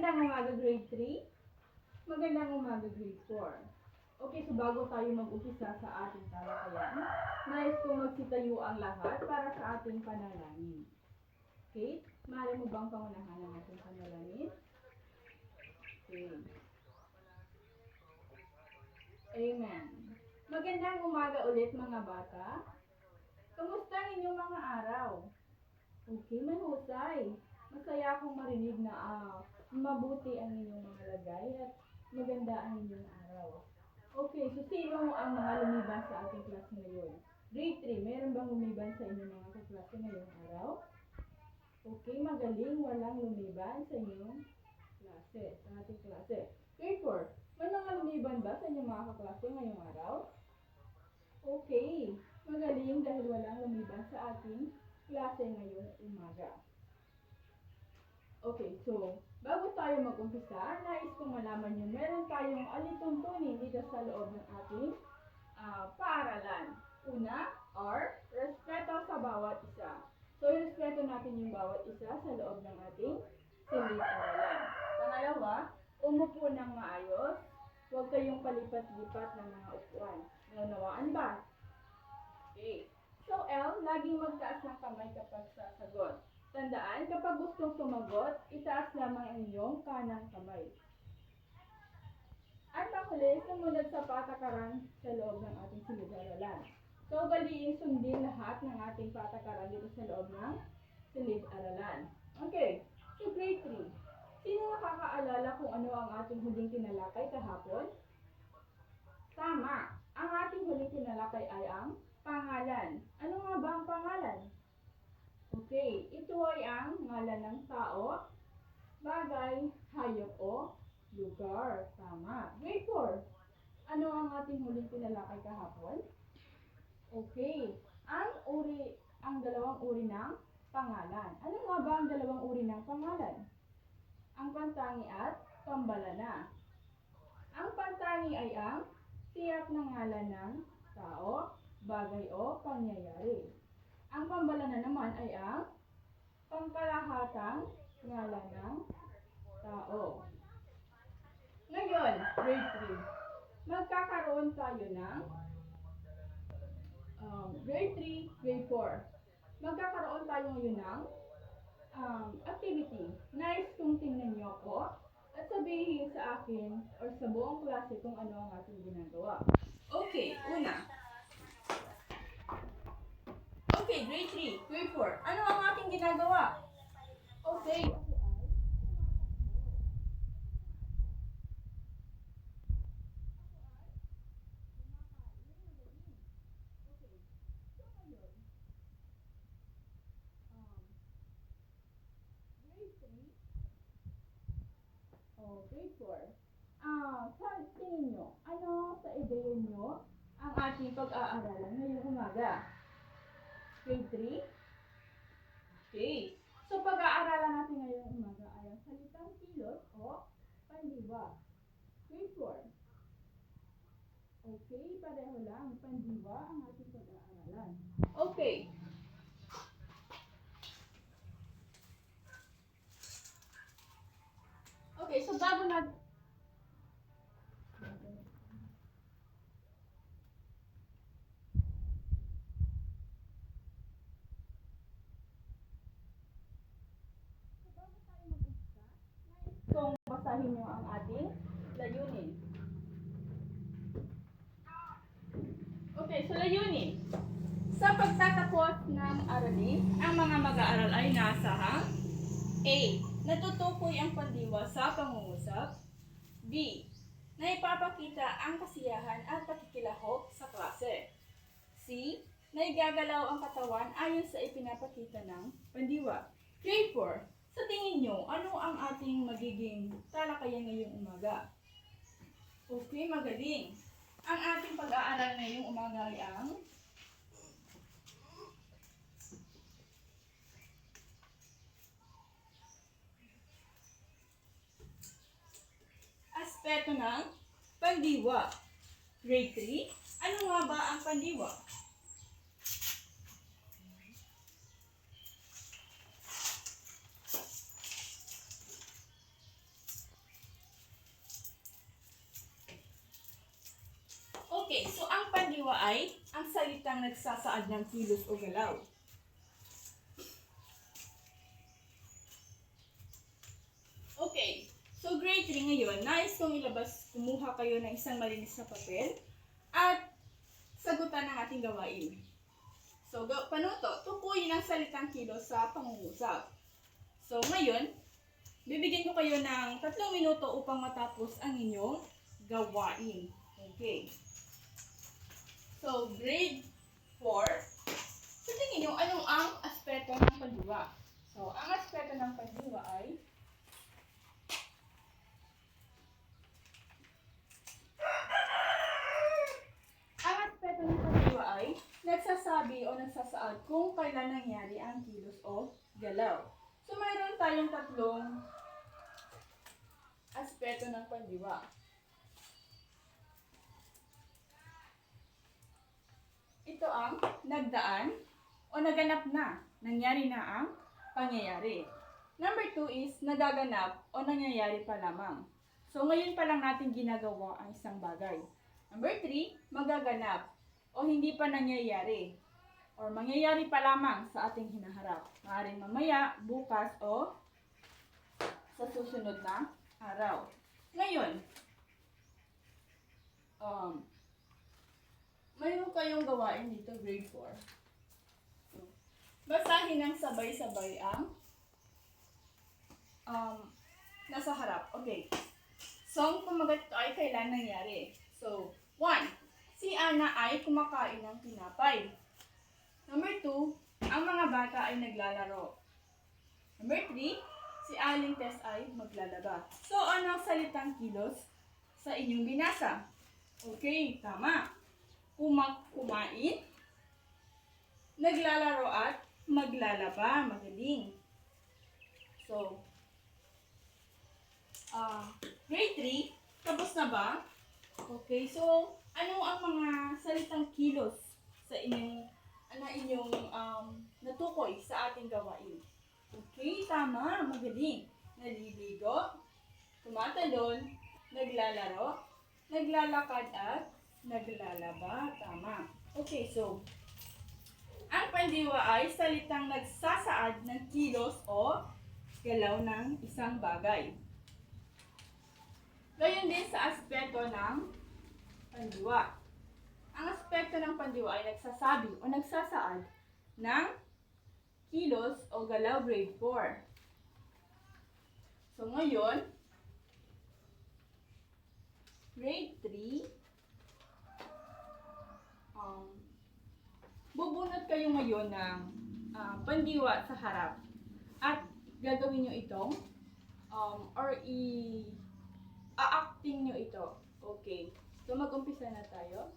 Magandang umaga grade 3. Magandang umaga grade 4. Okay, so bago tayo mag-umpisa sa ating talakayan, nais kong magsitayo ang lahat para sa ating panalangin. Okay? Maaari mo bang pangunahan ang ating panalangin? Okay. Amen. Magandang umaga ulit mga bata. Kamusta ang inyong mga araw? Okay, mahusay. Masaya akong marinig na mabuti ang inyong mga lagay at maganda ang inyong araw. Okay, so sino ang mga lumiban sa ating klase ngayon? Grade 3, mayroon bang lumiban sa inyong mga kaklase ngayong araw? Okay, magaling, walang lumiban sa inyong klase, sa ating klase. Grade 4, may mga lumiban ba sa inyong mga kaklase ngayong araw? Okay, magaling dahil walang lumiban sa ating klase ngayong umaga. Okay, so bago tayo mag-umpisa, nais kong malaman nyo, meron tayong alituntunin dito sa loob ng ating paaralan. Una, R, respeto sa bawat isa. So, respeto natin yung bawat isa sa loob ng ating silid-aralan. Pangalawa, umupo ng maayos. Huwag kayong palipat-lipat ng mga upuan. Naunawaan ba? Okay. So, L, laging magtaas ng kamay kapag sasagot. Tandaan, kapag gustong sumagot, itaas lamang ang inyong kanang kamay. At panghuli, sumunod sa patakaran sa loob ng ating silid-aralan. So, ugaliing sundin lahat ng ating patakaran dito sa loob ng silid-aralan. Okay, so grade 3. Sino nakakaalala kung ano ang ating huling tinalakay kahapon? Tama! Ang ating huling tinalakay ay ang pangalan. Ano nga ba ang pangalan? Okay, ito ay ang ngalan ng tao, bagay, hayop o lugar. Tama. Grade 4. Ano ang ating huling tinalakay kahapon? Okay, ang dalawang uri ng pangalan. Ano nga ba ang dalawang uri ng pangalan? Ang pantangi at pambalana. Ang pantangi ay ang tiyak na ngalan ng tao, bagay o pangyayari. Ang pambalana naman ay ang pangkalahatang ngalan ng tao. Ngayon, grade 3, magkakaroon tayo ng grade 3, grade 4. Magkakaroon tayo ngayon ng activity. Nice kung tingnan niyo ako at sabihin sa akin or sa buong klase kung ano ang ating ginagawa. Okay, una. Okay, grade 3, grade 4. Ano ang ating ginagawa? Okay. Grade 4. Sa tingin nyo, ano sa ideya nyo ang ating pag-aaralan ngayong umaga? Grade 3? Okay. So, pag-aaralan natin ngayong umaga ay ang salitang kilos o pandiwa. Grade 4. Okay, pareho lang. Pandiwa ang ating pag-aaralan. Okay. Okay, so bago natin kung basahin nyo ang ating layunin. Okay, so layunin. Sa pagtatapos ng aralin, ang mga mag-aaral ay naasahang A. Natutukoy ang pandiwa sa pangungusap. B. Naipapakita ang kasiyahan at pakikilahok sa klase. C. Naigagalaw ang katawan ayon sa ipinapakita ng pandiwa. Grade 4. Sa tingin nyo, ano ang ating magiging talakayan ngayong umaga? Okay, magaling. Ang ating pag-aaral ngayong umaga ay ang aspeto ng pandiwa. Grade 3. Ano nga ba ang pandiwa? Okay, so ang pandiwa ay ang salitang nagsasaad ng kilos o galaw. Okay, so grade 3 ngayon, nais kong kumuha kayo ng isang malinis na papel at sagutan ng ating gawain. So, panuto, tukuyin ang salitang kilos sa pangungusap. So, ngayon, bibigyan ko kayo ng 3 minuto upang matapos ang inyong gawain. Okay. So, grade 4, sa tingin nyo, anong ang aspeto ng pandiwa? So, ang aspeto ng pandiwa ay nagsasabi o nagsasaad kung kailan nangyari ang kilos o galaw. So, mayroon tayong 3 aspeto ng pandiwa. Ito ang nagdaan o naganap na, nangyari na ang pangyayari. Number 2 is nagaganap o nangyayari pa lamang. So, ngayon pa lang natin ginagawa ang isang bagay. Number 3, magaganap o hindi pa nangyayari or mangyayari pa lamang sa ating hinaharap. Maaaring mamaya, bukas o sa susunod na araw. Ngayon, mayroon kayong gawain dito, grade 4. Basahin ng sabay-sabay ang nasa harap. Okay. So, ang kumagat ay kailan nangyari. So, 1. Si Ana ay kumakain ng tinapay. Number 2, ang mga bata ay naglalaro. Number 3, si Aling Tess ay maglalaba. So, ano ang salitang kilos sa inyong binasa? Okay, tama. Kumain, naglalaro at maglalaba. Magaling. So, grade 3, tapos na ba? Okay, so, ano ang mga salitang kilos sa inyong natukoy sa ating gawain? Okay, tama, magaling. Naliligo, tumatalon, naglalaro, naglalakad at naglalaba. Tama. Okay, so, ang pandiwa ay salitang nagsasaad ng kilos o galaw ng isang bagay. Gayon din sa aspeto ng pandiwa. Ang aspekto ng pandiwa ay nagsasabi o nagsasaad ng kilos o galaw, grade 4. So ngayon, grade 3, bubunot kayo ngayon ng pandiwa sa harap at gagawin nyo itong a-acting nyo ito. Okay. So, mag-umpisa na tayo.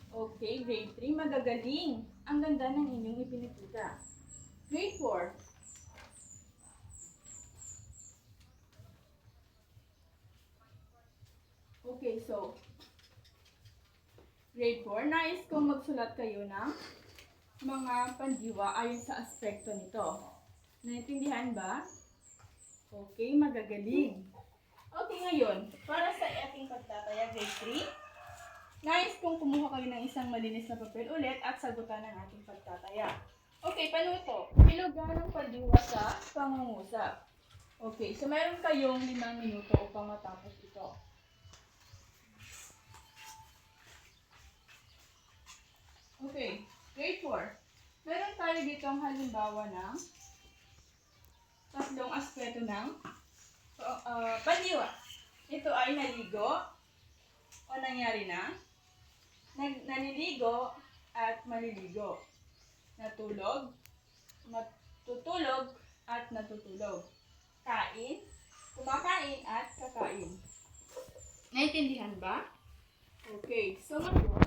Okay, grade 3, magagaling. Ang ganda ng inyong ipinakita. Grade 4. Okay, so, grade 4, nais kong magsulat kayo ng mga pandiwa ayon sa aspekto nito. Naintindihan ba? Okay, magagaling. Okay, ngayon, para sa ating pagtataya, grade 3, nais kong kumuha kayo ng isang malinis na papel ulit at sagutan ng ating pagtataya. Okay, panuto. Hilugan ng pandiwa sa pangungusap. Okay, so meron kayong 5 minuto upang matapos ito. Okay, grade 4. Meron tayo dito ang halimbawa ng 3 aspeto ng pandiwa. Ito ay naligo o nangyari na. Naliligo at maliligo. Natulog, matutulog at natutulog. Kain, kumakain at kakain. Naintindihan ba? Okay, so ngayon,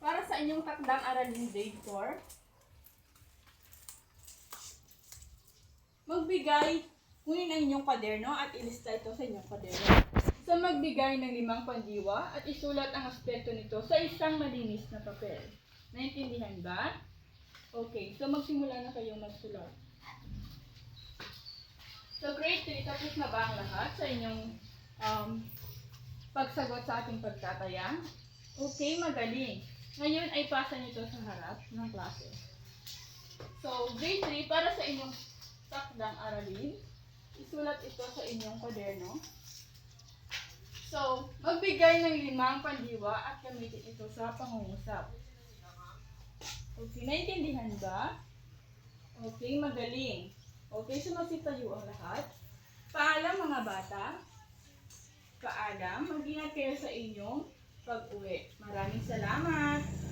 para sa inyong takdang aralin grade 4, kunin ang inyong kwaderno at ilista ito sa inyong kwaderno. So, magbigay ng 5 pandiwa at isulat ang aspeto nito sa isang malinis na papel. Naintindihan ba? Okay, so magsimula na kayong magsulat. So, grade 3, tapos na ba ang lahat sa inyong pagsagot sa ating pagtataya. Okay, magaling. Ngayon ay pasa nito sa harap ng klase. So, grade 3, para sa inyong takdang aralin, isulat ito sa inyong kwaderno. So, magbigay ng 5 pandiwa at gamitin ito sa pangungusap. Okay, naintindihan ba? Okay, magaling. Okay, sumasitayo ang lahat. Paalam mga bata. Paalam, mag-ingat kayo sa inyong pag-uwi. Maraming salamat!